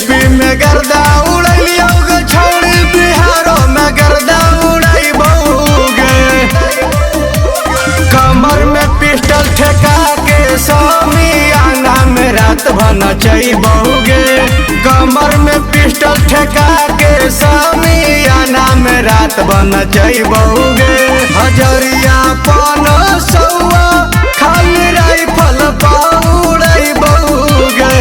UP में गर्दा उड़ैलियो गे छौड़ी, बिहारो में गर्दा उड़ाई बहुगे। कमर में पिस्टल ठेका के समियाना में रात भर नचई बहुगे। कमर में पिस्टल ठेका के समियाना में रात भर नचई बहुगे। हजरिया 500 खाली राइफल उड़ई बहुगे।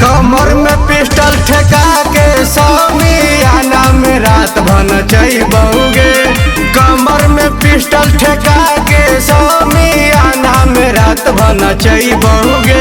कमर में पिस्टल ठेका के समियाना में रात भर नचई बहुगे। कमर में पिस्टल ठेका के समियाना में रात भर नचई बहुगे।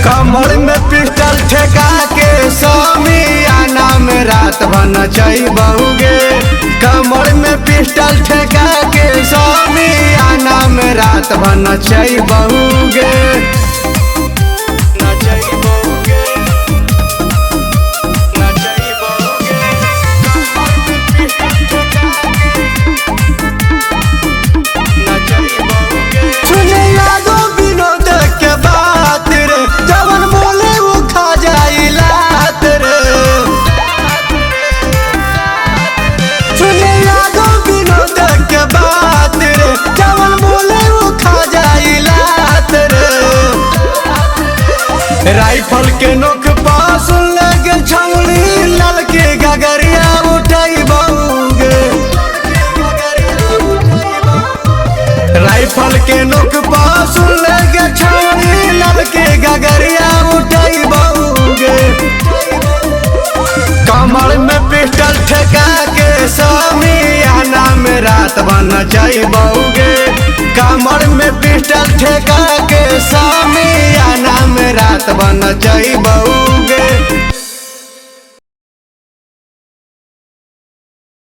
कमर में पिस्टल ठेका के समियाना में रात भर नचई बहुगे। कमर में पिस्टल ठेका के समियाना में रात भर नचई बहुगे। राइफल के नोक पास लगे छौड़ी, ललके गगरिया उठाई बहुगे। राइफल के नोक पास लगे छौड़ी, ललके गगरिया उठाई बहुगे। कमर में पिस्टल ठेका के समियाना में रात भर नचई बहुगे। कमर में पिस्टल ठेका के समियाना में रात भर नचई बहुगे।